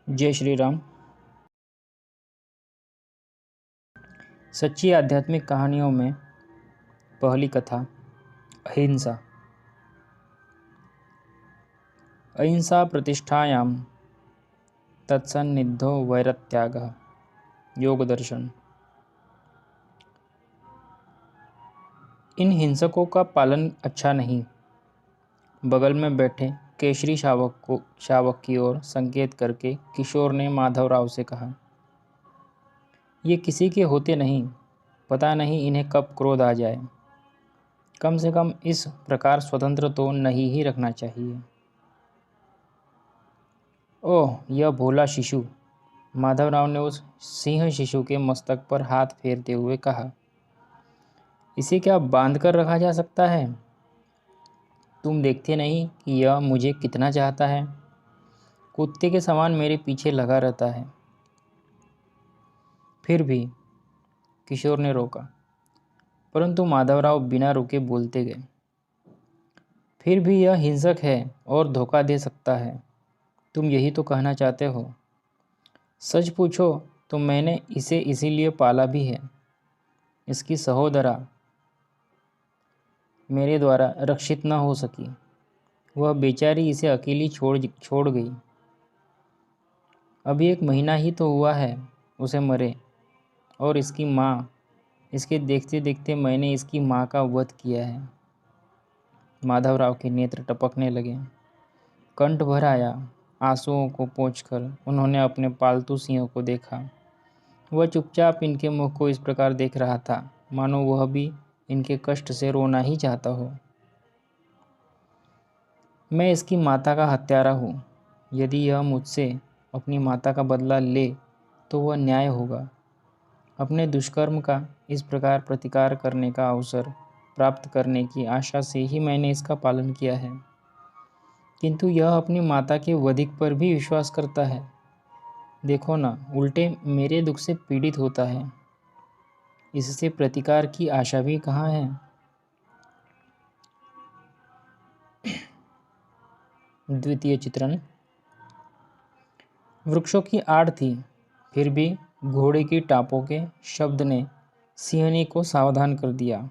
जय श्री राम। सच्ची आध्यात्मिक कहानियों में पहली कथा अहिंसा। अहिंसा प्रतिष्ठायां तत्सन्निधो वैरत्यागः। योग दर्शन। इन हिंसकों का पालन अच्छा नहीं। बगल में बैठे केशरी शावक की ओर संकेत करके किशोर ने माधवराव से कहा, ये किसी के होते नहीं, पता नहीं इन्हें कब क्रोध आ जाए। कम से कम इस प्रकार स्वतंत्र तो नहीं ही रखना चाहिए। ओह, यह भोला शिशु, माधवराव ने उस सिंह शिशु के मस्तक पर हाथ फेरते हुए कहा, इसे क्या बांध कर रखा जा सकता है? तुम देखते नहीं कि यह मुझे कितना चाहता है? कुत्ते के समान मेरे पीछे लगा रहता है। फिर भी किशोर ने रोका, परंतु माधवराव बिना रुके बोलते गए, फिर भी यह हिंसक है और धोखा दे सकता है। तुम यही तो कहना चाहते हो। सच पूछो तो मैंने इसे इसीलिए पाला भी है। इसकी सहोदरा मेरे द्वारा रक्षित न हो सकी। वह बेचारी इसे अकेली छोड़ गई। अभी 1 महीना ही तो हुआ है उसे मरे, और इसकी माँ, इसके देखते देखते मैंने इसकी माँ का वध किया है। माधवराव के नेत्र टपकने लगे। कंठ भर आया। आंसुओं को पोंछकर उन्होंने अपने पालतू सिंह को देखा। वह चुपचाप इनके मुख को इस प्रकार देख रहा था मानो वह भी इनके कष्ट से रोना ही चाहता हो। मैं इसकी माता का हत्यारा हूँ। यदि यह मुझसे अपनी माता का बदला ले तो वह न्याय होगा। अपने दुष्कर्म का इस प्रकार प्रतिकार करने का अवसर प्राप्त करने की आशा से ही मैंने इसका पालन किया है। किंतु यह अपनी माता के वधिक पर भी विश्वास करता है। देखो ना, उल्टे मेरे दुख से पीड़ित होता है। इससे प्रतिकार की आशा भी कहाँ है? द्वितीय चित्रण। वृक्षों की आड़ थी, फिर भी घोड़े की टापों के शब्द ने सिंहनी को सावधान कर दिया।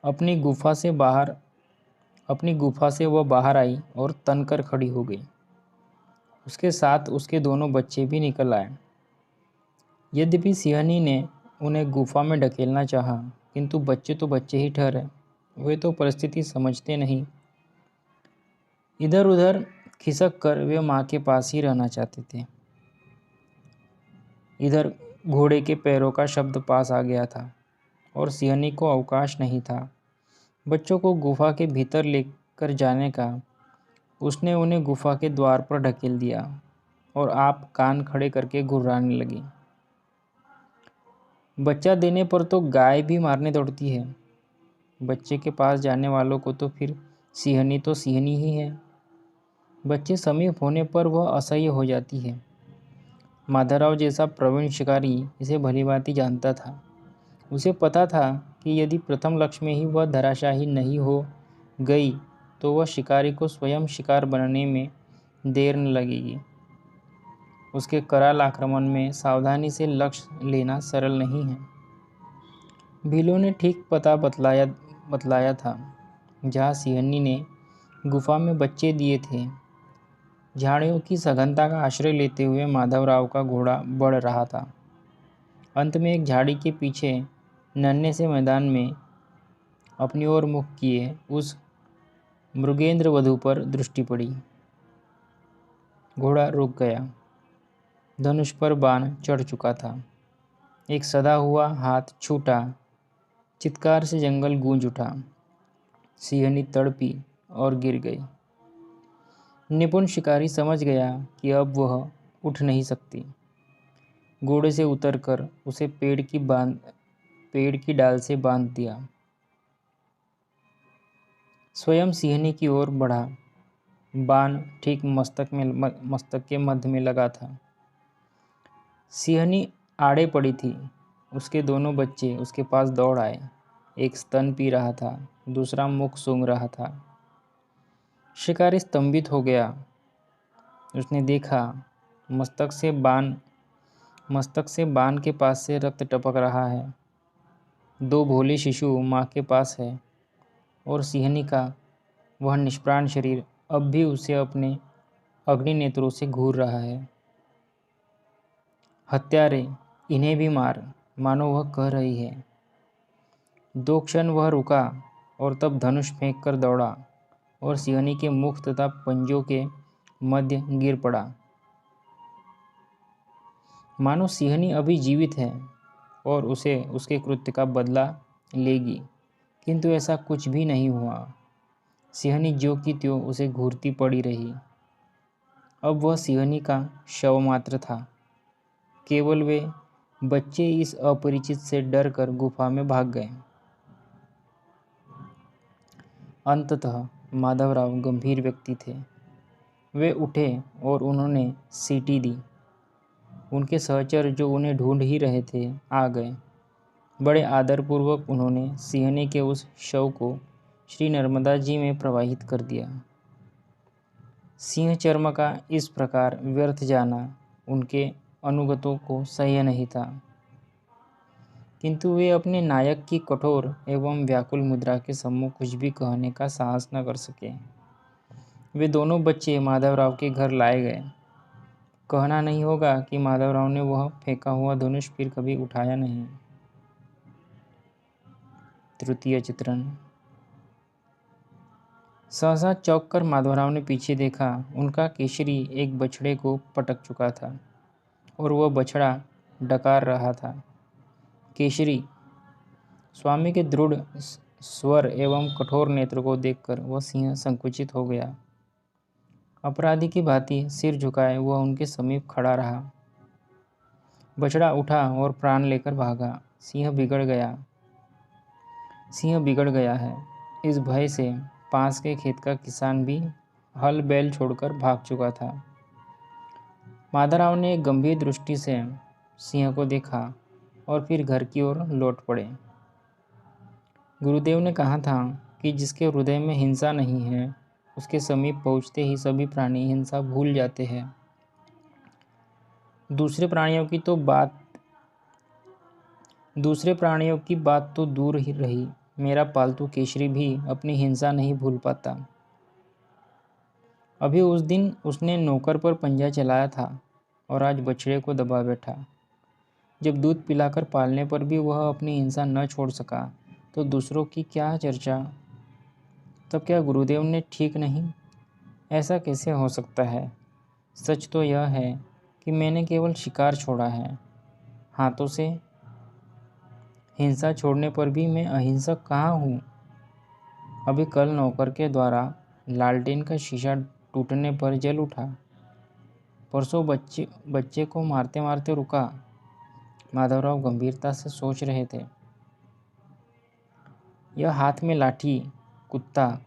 अपनी गुफा से वह बाहर आई और तनकर खड़ी हो गई। उसके साथ उसके दोनों बच्चे भी निकल आए। यद्यपि सिंहनी ने उन्हें गुफा में ढकेलना चाहा, किंतु बच्चे तो बच्चे ही ठहरे। वे तो परिस्थिति समझते नहीं। इधर उधर खिसक कर वे माँ के पास ही रहना चाहते थे। इधर घोड़े के पैरों का शब्द पास आ गया था और सिंहनी को अवकाश नहीं था बच्चों को गुफा के भीतर लेकर जाने का। उसने उन्हें गुफा के द्वार पर ढकेल दिया और आप कान खड़े करके घुर्राने लगी। बच्चा देने पर तो गाय भी मारने दौड़ती है। बच्चे के पास जाने वालों को तो फिर सिंहनी तो सिंहनी ही है। बच्चे समीप होने पर वह असह्य हो जाती है। माधवराव जैसा प्रवीण शिकारी इसे भलीभांति जानता था। उसे पता था कि यदि प्रथम लक्ष्य में ही वह धराशायी नहीं हो गई तो वह शिकारी को स्वयं शिकार बनने में देर न लगेगी। उसके कराल आक्रमण में सावधानी से लक्ष्य लेना सरल नहीं है। भीलों ने ठीक पता बतलाया था जहाँ सिंहनी ने गुफा में बच्चे दिए थे। झाड़ियों की सघनता का आश्रय लेते हुए माधवराव का घोड़ा बढ़ रहा था। अंत में एक झाड़ी के पीछे नन्हे से मैदान में अपनी ओर मुख किए उस मृगेंद्र वधू पर दृष्टि पड़ी। घोड़ा रुक गया। धनुष पर बाण चढ़ चुका था। एक सदा हुआ हाथ छूटा। चित्कार से जंगल गूंज उठा। सिंहनी तड़पी और गिर गई। निपुण शिकारी समझ गया कि अब वह उठ नहीं सकती। घोड़े से उतरकर उसे पेड़ की डाल से बांध दिया। स्वयं सिंहनी की ओर बढ़ा। बाण ठीक मस्तक के मध्य में लगा था। सिंहनी आड़े पड़ी थी। उसके दोनों बच्चे उसके पास दौड़ आए। एक स्तन पी रहा था, दूसरा मुख सूंघ रहा था। शिकारी स्तंभित हो गया। उसने देखा मस्तक से बाण के पास से रक्त टपक रहा है। 2 भोले शिशु माँ के पास है और सिंहनी का वह निष्प्राण शरीर अब भी उसे अपने अग्नि नेत्रों से घूर रहा है। हत्यारे, इन्हें भी मार, मानो वह कह रही है। 2 क्षण वह रुका और तब धनुष फेंक कर दौड़ा और सिंहनी के मुख तथा पंजों के मध्य गिर पड़ा। मानो सिंहनी अभी जीवित है और उसे उसके कृत्य का बदला लेगी, किंतु ऐसा कुछ भी नहीं हुआ। सिंहनी ज्यों की त्यों उसे घूरती पड़ी रही। अब वह सिंहनी का शव मात्र था। केवल वे बच्चे इस अपरिचित से डर कर गुफा में भाग गए। अंततः माधवराव गंभीर व्यक्ति थे। वे उठे और उन्होंने सीटी दी। उनके सहचर जो उन्हें ढूंढ ही रहे थे आ गए। बड़े आदरपूर्वक उन्होंने सिंहनी के उस शव को श्री नर्मदा जी में प्रवाहित कर दिया। सिंह चर्म का इस प्रकार व्यर्थ जाना उनके अनुगतों को सह्य नहीं था, किंतु वे अपने नायक की कठोर एवं व्याकुल मुद्रा के सम्मुख कुछ भी कहने का साहस न कर सके। वे दोनों बच्चे माधवराव के घर लाए गए। कहना नहीं होगा कि माधवराव ने वह फेंका हुआ धनुष फिर कभी उठाया नहीं। तृतीय चित्रण। सहसा चौंक कर माधवराव ने पीछे देखा। उनका केसरी एक बछड़े को पटक चुका था और वह बछड़ा डकार रहा था। केसरी, स्वामी के दृढ़ स्वर एवं कठोर नेत्र को देखकर वह सिंह संकुचित हो गया। अपराधी की भांति सिर झुकाए वह उनके समीप खड़ा रहा। बछड़ा उठा और प्राण लेकर भागा। सिंह बिगड़ गया है। इस भय से पास के खेत का किसान भी हल बैल छोड़कर भाग चुका था। माधवराव ने एक गंभीर दृष्टि से सिंह को देखा और फिर घर की ओर लौट पड़े। गुरुदेव ने कहा था कि जिसके हृदय में हिंसा नहीं है, उसके समीप पहुंचते ही सभी प्राणी हिंसा भूल जाते हैं। दूसरे प्राणियों की बात तो दूर ही रही, मेरा पालतू केसरी भी अपनी हिंसा नहीं भूल पाता। अभी उस दिन उसने नौकर पर पंजा चलाया था और आज बछड़े को दबा बैठा। जब दूध पिलाकर पालने पर भी वह अपनी हिंसा न छोड़ सका तो दूसरों की क्या चर्चा। तब क्या गुरुदेव ने ठीक नहीं? ऐसा कैसे हो सकता है? सच तो यह है कि मैंने केवल शिकार छोड़ा है। हाथों से हिंसा छोड़ने पर भी मैं अहिंसक कहाँ हूँ? अभी कल नौकर के द्वारा लालटेन का शीशा टूटने पर जल उठा। परसों बच्चे को मारते मारते रुका। माधवराव गंभीरता से सोच रहे थे। यह हाथ में लाठी, कुत्ता,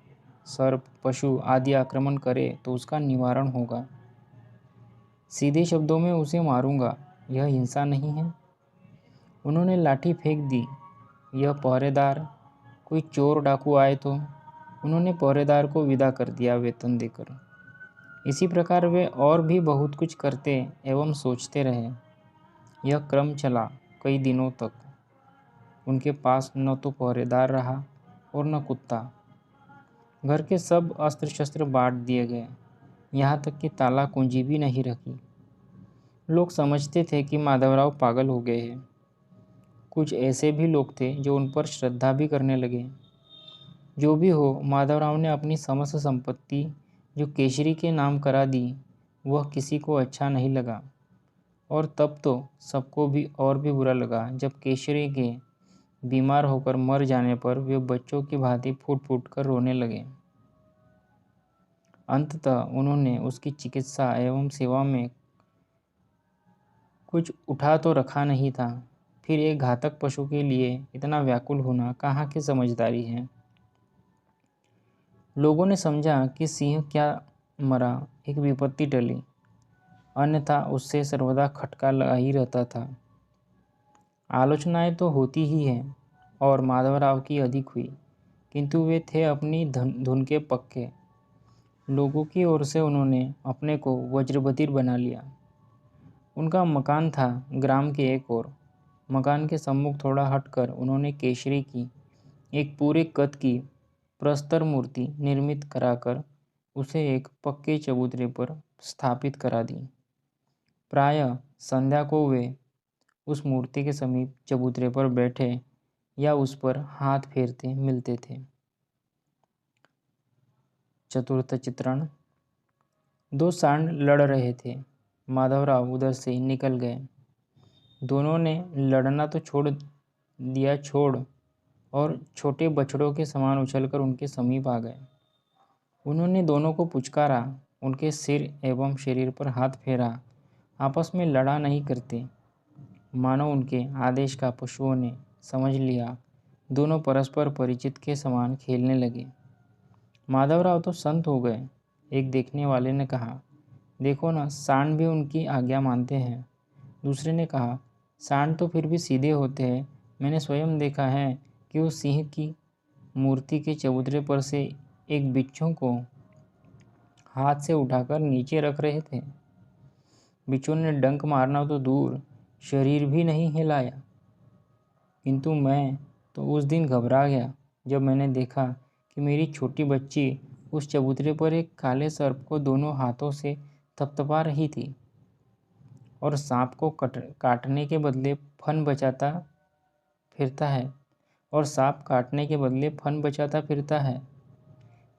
सर्प, पशु आदि आक्रमण करे तो उसका निवारण होगा। सीधे शब्दों में उसे मारूंगा, यह हिंसा नहीं है। उन्होंने लाठी फेंक दी। यह पहरेदार, कोई चोर डाकू आए तो उन्होंने पहरेदार को विदा कर दिया वेतन देकर। इसी प्रकार वे और भी बहुत कुछ करते एवं सोचते रहे। यह क्रम चला कई दिनों तक। उनके पास न तो पहरेदार रहा और न कुत्ता। घर के सब अस्त्र शस्त्र बांट दिए गए, यहाँ तक कि ताला कुंजी भी नहीं रखी। लोग समझते थे कि माधवराव पागल हो गए हैं। कुछ ऐसे भी लोग थे जो उन पर श्रद्धा भी करने लगे। जो भी हो, माधवराव ने अपनी समस्त संपत्ति जो केसरी के नाम करा दी, वह किसी को अच्छा नहीं लगा। और तब तो सबको भी और भी बुरा लगा जब केसरी के बीमार होकर मर जाने पर वे बच्चों की भांति फूट फूट कर रोने लगे। अंततः उन्होंने उसकी चिकित्सा एवं सेवा में कुछ उठा तो रखा नहीं था। फिर एक घातक पशु के लिए इतना व्याकुल होना कहाँ की समझदारी है। लोगों ने समझा कि सिंह क्या मरा, एक विपत्ति टली, अन्यथा उससे सर्वदा खटका लगा ही रहता था। आलोचनाएं तो होती ही हैं और माधवराव की अधिक हुई, किंतु वे थे अपनी धुन के पक्के। लोगों की ओर से उन्होंने अपने को वज्रबधिर बना लिया। उनका मकान था ग्राम के एक ओर। मकान के सम्मुख थोड़ा हटकर उन्होंने केसरी की एक पूरे कद की प्रस्तर मूर्ति निर्मित कराकर उसे एक पक्के चबूतरे पर स्थापित करा दी। प्रायः संध्या को वे उस मूर्ति के समीप चबूतरे पर बैठे या उस पर हाथ फेरते मिलते थे। चतुर्थ चित्रण। दो सांड लड़ रहे थे। माधवराव उधर से निकल गए। दोनों ने लड़ना तो छोड़ और छोटे बछड़ों के समान उछलकर उनके समीप आ गए। उन्होंने दोनों को पुचकारा, उनके सिर एवं शरीर पर हाथ फेरा। आपस में लड़ा नहीं करते, मानो उनके आदेश का पशुओं ने समझ लिया। दोनों परस्पर परिचित के समान खेलने लगे। माधवराव तो संत हो गए। एक देखने वाले ने कहा, देखो ना, सांड भी उनकी आज्ञा मानते हैं। दूसरे ने कहा, सांड तो फिर भी सीधे होते हैं। मैंने स्वयं देखा है कि वो सिंह की मूर्ति के चबूतरे पर से एक बिच्छू को हाथ से उठाकर नीचे रख रहे थे। बिच्छू ने डंक मारना तो दूर, शरीर भी नहीं हिलाया। किंतु मैं तो उस दिन घबरा गया जब मैंने देखा कि मेरी छोटी बच्ची उस चबूतरे पर एक काले सर्प को दोनों हाथों से थपथपा रही थी और सांप को काटने के बदले फन बचाता फिरता है।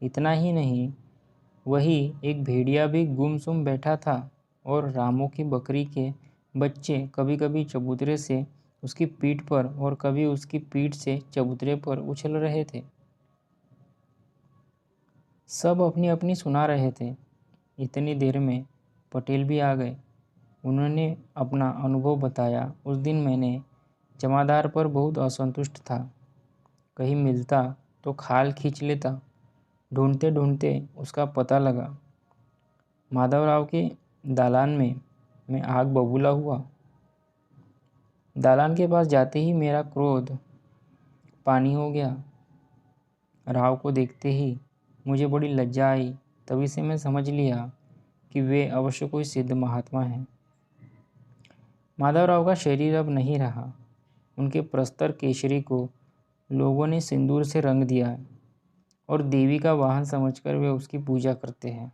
इतना ही नहीं, वही एक भेड़िया भी गुमसुम बैठा था और रामू की बकरी के बच्चे कभी कभी चबूतरे से उसकी पीठ पर और कभी उसकी पीठ से चबूतरे पर उछल रहे थे। सब अपनी अपनी सुना रहे थे। इतनी देर में पटेल भी आ गए। उन्होंने अपना अनुभव बताया। उस दिन मैंने जमादार पर बहुत असंतुष्ट था। कहीं मिलता तो खाल खींच लेता। ढूंढते ढूंढते उसका पता लगा। माधवराव के दालान में मैं आग बबूला हुआ। दालान के पास जाते ही मेरा क्रोध पानी हो गया। राव को देखते ही मुझे बड़ी लज्जा आई। तभी से मैं समझ लिया कि वे अवश्य कोई सिद्ध महात्मा हैं। माधवराव का शरीर अब नहीं रहा। उनके प्रस्तर केसरी को लोगों ने सिंदूर से रंग दिया है और देवी का वाहन समझकर वे उसकी पूजा करते हैं।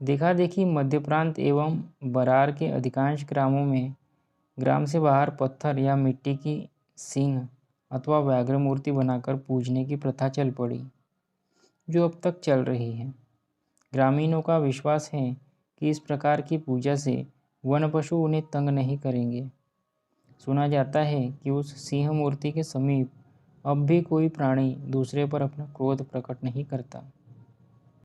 देखा देखी मध्य प्रांत एवं बरार के अधिकांश ग्रामों में ग्राम से बाहर पत्थर या मिट्टी की सिंह अथवा व्याघ्र मूर्ति बनाकर पूजने की प्रथा चल पड़ी, जो अब तक चल रही है। ग्रामीणों का विश्वास है कि इस प्रकार की पूजा से वन पशु उन्हें तंग नहीं करेंगे। सुना जाता है कि उस सिंह मूर्ति के समीप अब भी कोई प्राणी दूसरे पर अपना क्रोध प्रकट नहीं करता।